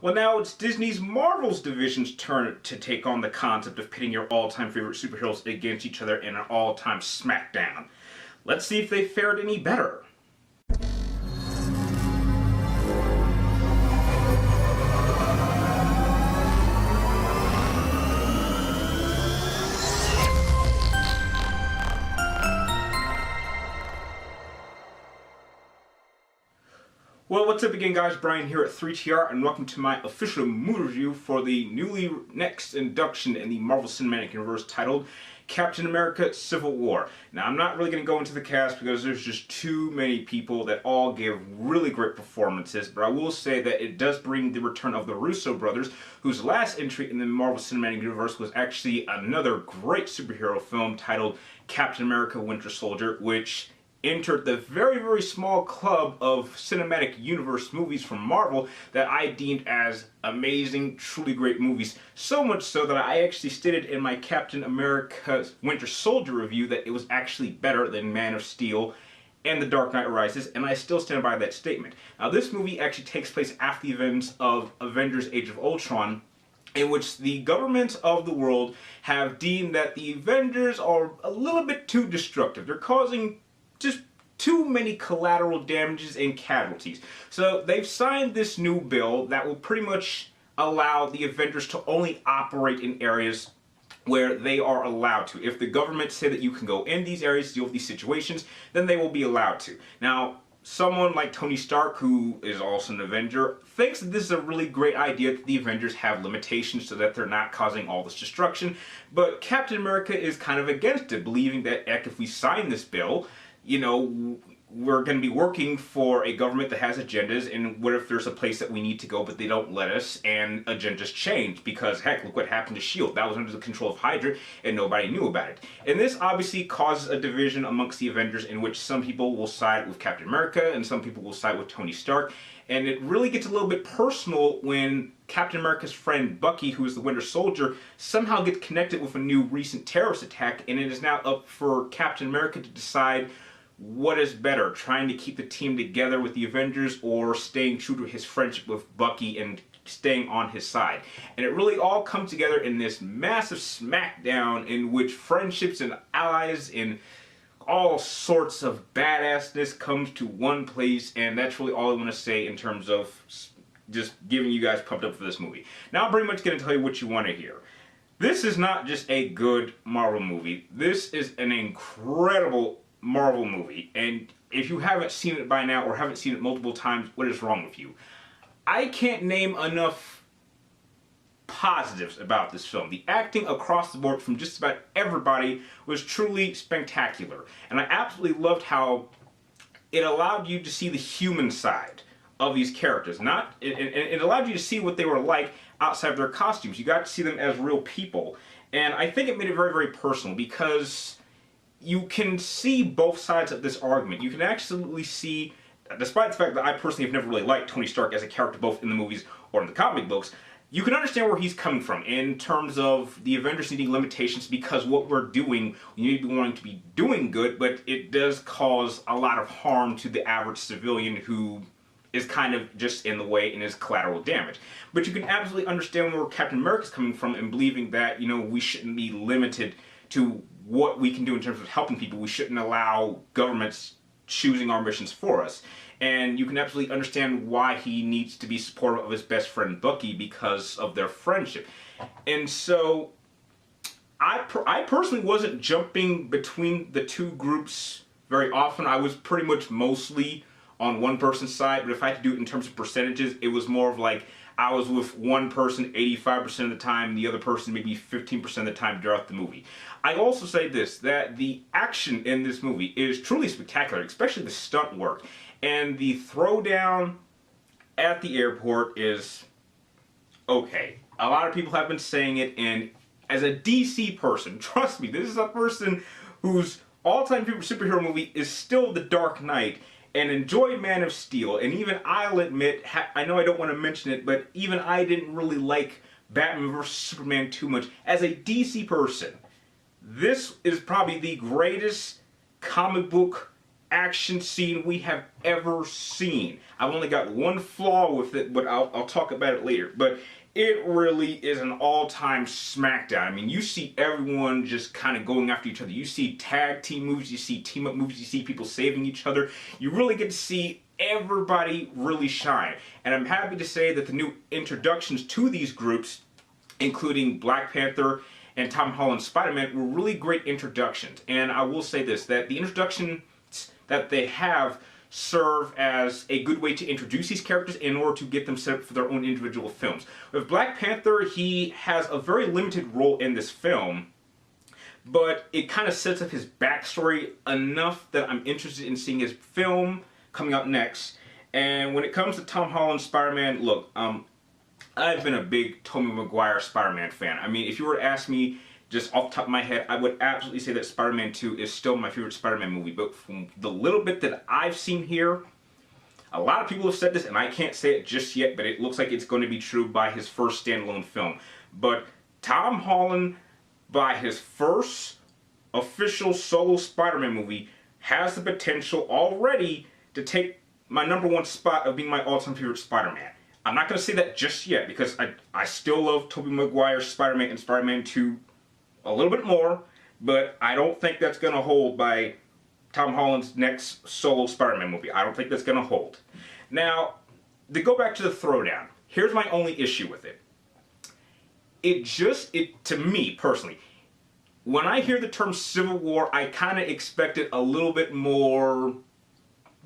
Well, now it's Disney's Marvel's division's turn to take on the concept of pitting your all-time favorite superheroes against each other in an all-time smackdown. Let's see if they fared any better. Well, what's up again, guys? Brian here at 3TR, and welcome to my official movie review for the next induction in the Marvel Cinematic Universe titled Captain America Civil War. Now, I'm not really going to go into the cast because there's just too many people that all give really great performances, but I will say that it does bring the return of the Russo brothers, whose last entry in the Marvel Cinematic Universe was actually another great superhero film titled Captain America Winter Soldier, which entered the very, very small club of cinematic universe movies from Marvel that I deemed as amazing, truly great movies. So much so that I actually stated in my Captain America Winter Soldier review that it was actually better than Man of Steel and The Dark Knight Rises, and I still stand by that statement. Now, this movie actually takes place after the events of Avengers Age of Ultron, in which the governments of the world have deemed that the Avengers are a little bit too destructive. They're causing just too many collateral damages and casualties. So they've signed this new bill that will pretty much allow the Avengers to only operate in areas where they are allowed to. If the government say that you can go in these areas to deal with these situations, then they will be allowed to. Now, someone like Tony Stark, who is also an Avenger, thinks that this is a really great idea that the Avengers have limitations so that they're not causing all this destruction. But Captain America is kind of against it, believing that, heck, if we sign this bill, you know, we're going to be working for a government that has agendas, and what if there's a place that we need to go but they don't let us, and agendas change because, heck, look what happened to S.H.I.E.L.D. That was under the control of Hydra and nobody knew about it. And this obviously causes a division amongst the Avengers in which some people will side with Captain America and some people will side with Tony Stark. And it really gets a little bit personal when Captain America's friend Bucky, who is the Winter Soldier, somehow gets connected with a new recent terrorist attack, and it is now up for Captain America to decide what is better, trying to keep the team together with the Avengers or staying true to his friendship with Bucky and staying on his side. And it really all comes together in this massive smackdown in which friendships and allies and all sorts of badassness comes to one place, and that's really all I want to say in terms of just giving you guys pumped up for this movie. Now I'm pretty much going to tell you what you want to hear. This is not just a good Marvel movie. This is an incredible Marvel movie, and if you haven't seen it by now or haven't seen it multiple times, what is wrong with you? I can't name enough positives about this film. The acting across the board from just about everybody was truly spectacular, and I absolutely loved how it allowed you to see the human side of these characters. It allowed you to see what they were like outside of their costumes. You got to see them as real people, and I think it made it very, very personal because you can see both sides of this argument. You can absolutely see, despite the fact that I personally have never really liked Tony Stark as a character both in the movies or in the comic books, you can understand where he's coming from in terms of the Avengers needing limitations because what we're doing, we need to be wanting to be doing good, but it does cause a lot of harm to the average civilian who is kind of just in the way and is collateral damage. But you can absolutely understand where Captain America's coming from and believing that, you know, we shouldn't be limited to what we can do in terms of helping people. We shouldn't allow governments choosing our missions for us. And you can absolutely understand why he needs to be supportive of his best friend Bucky because of their friendship. And so I personally wasn't jumping between the two groups very often. I was pretty much mostly on one person's side, but if I had to do it in terms of percentages, it was more of like I was with one person 85% of the time, and the other person maybe 15% of the time throughout the movie. I also say this, that the action in this movie is truly spectacular, especially the stunt work. And the throwdown at the airport is okay. A lot of people have been saying it, and as a DC person, trust me, this is a person whose all-time favorite superhero movie is still The Dark Knight, and enjoy Man of Steel, and even I'll admit, I know I don't want to mention it, but even I didn't really like Batman vs. Superman too much. As a DC person, this is probably the greatest comic book action scene we have ever seen. I've only got one flaw with it, but I'll talk about it later. But it really is an all-time smackdown. I mean, you see everyone just kind of going after each other. You see tag team moves, you see team-up moves, you see people saving each other. You really get to see everybody really shine. And I'm happy to say that the new introductions to these groups, including Black Panther and Tom Holland's Spider-Man, were really great introductions. And I will say this, that the introductions that they have serve as a good way to introduce these characters in order to get them set up for their own individual films. With Black Panther, he has a very limited role in this film, but it kind of sets up his backstory enough that I'm interested in seeing his film coming out next. And when it comes to Tom Holland's Spider-Man, look, I've been a big Tobey Maguire Spider-Man fan. I mean, if you were to ask me just off the top of my head, I would absolutely say that Spider-Man 2 is still my favorite Spider-Man movie. But from the little bit that I've seen here, a lot of people have said this, and I can't say it just yet, but it looks like it's going to be true by his first standalone film. But Tom Holland, by his first official solo Spider-Man movie, has the potential already to take my #1 spot of being my all-time favorite Spider-Man. I'm not going to say that just yet, because I still love Tobey Maguire's Spider-Man and Spider-Man 2 a little bit more, but I don't think that's going to hold by Tom Holland's next solo Spider-Man movie. I don't think that's going to hold. Now, to go back to the throwdown, here's my only issue with it. To me, personally, when I hear the term Civil War, I kind of expected a little bit more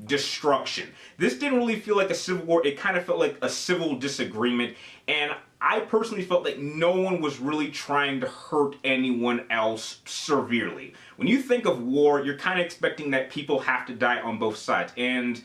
destruction. This didn't really feel like a civil war. It kind of felt like a civil disagreement, and I personally felt like no one was really trying to hurt anyone else severely. When you think of war, you're kind of expecting that people have to die on both sides, and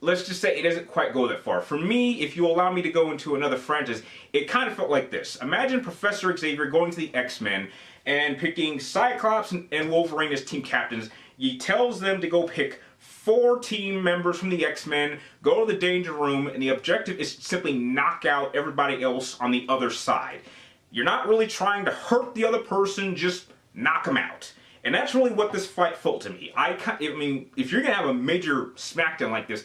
let's just say it doesn't quite go that far. For me, if you allow me to go into another franchise, it kind of felt like this. Imagine Professor Xavier going to the X-Men and picking Cyclops and Wolverine as team captains. He tells them to go pick 4 team members from the X-Men, go to the Danger Room, and the objective is to simply knock out everybody else on the other side. You're not really trying to hurt the other person, just knock them out. And that's really what this fight felt to me. I mean, if you're going to have a major smackdown like this,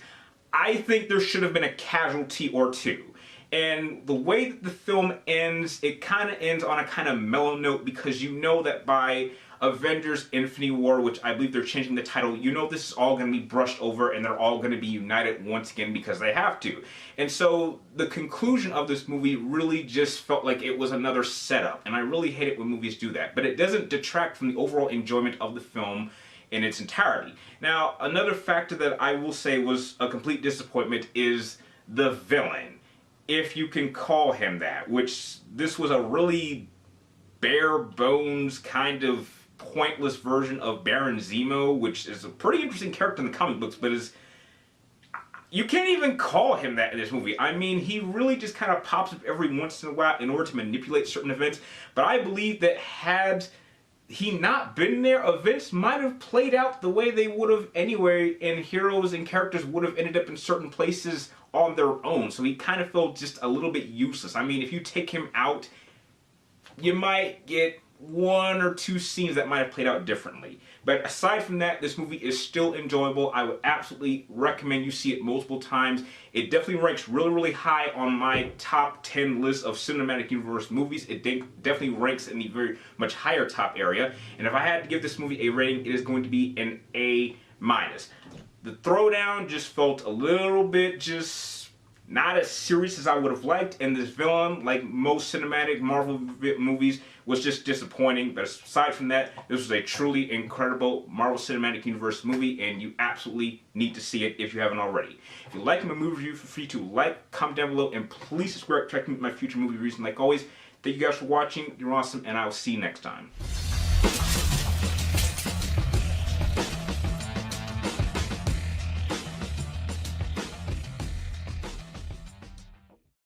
I think there should have been a casualty or two. And the way that the film ends, it kind of ends on a kind of mellow note, because you know that by Avengers Infinity War, which I believe they're changing the title, you know this is all going to be brushed over and they're all going to be united once again because they have to. And so the conclusion of this movie really just felt like it was another setup, and I really hate it when movies do that. But it doesn't detract from the overall enjoyment of the film in its entirety. Now, another factor that I will say was a complete disappointment is the villain, if you can call him that, which this was a really bare bones kind of pointless version of Baron Zemo, which is a pretty interesting character in the comic books, but you can't even call him that in this movie. I mean, he really just kind of pops up every once in a while in order to manipulate certain events, but I believe that had he not been there, events might have played out the way they would have anyway, and heroes and characters would have ended up in certain places on their own, so he kind of felt just a little bit useless. I mean, if you take him out, you might get 1 or 2 scenes that might have played out differently. But aside from that, this movie is still enjoyable. I would absolutely recommend you see it multiple times. It definitely ranks really, really high on my top 10 list of cinematic universe movies. It definitely ranks in the very much higher top area. And if I had to give this movie a rating, it is going to be an A-. The throwdown just felt a little bit just not as serious as I would have liked, and this villain, like most cinematic Marvel movies, was just disappointing. But aside from that, this was a truly incredible Marvel Cinematic Universe movie, and you absolutely need to see it if you haven't already. If you like my movie review, feel free to like, comment down below, and please subscribe to check out my future movie reviews. And like always, thank you guys for watching. You're awesome, and I will see you next time.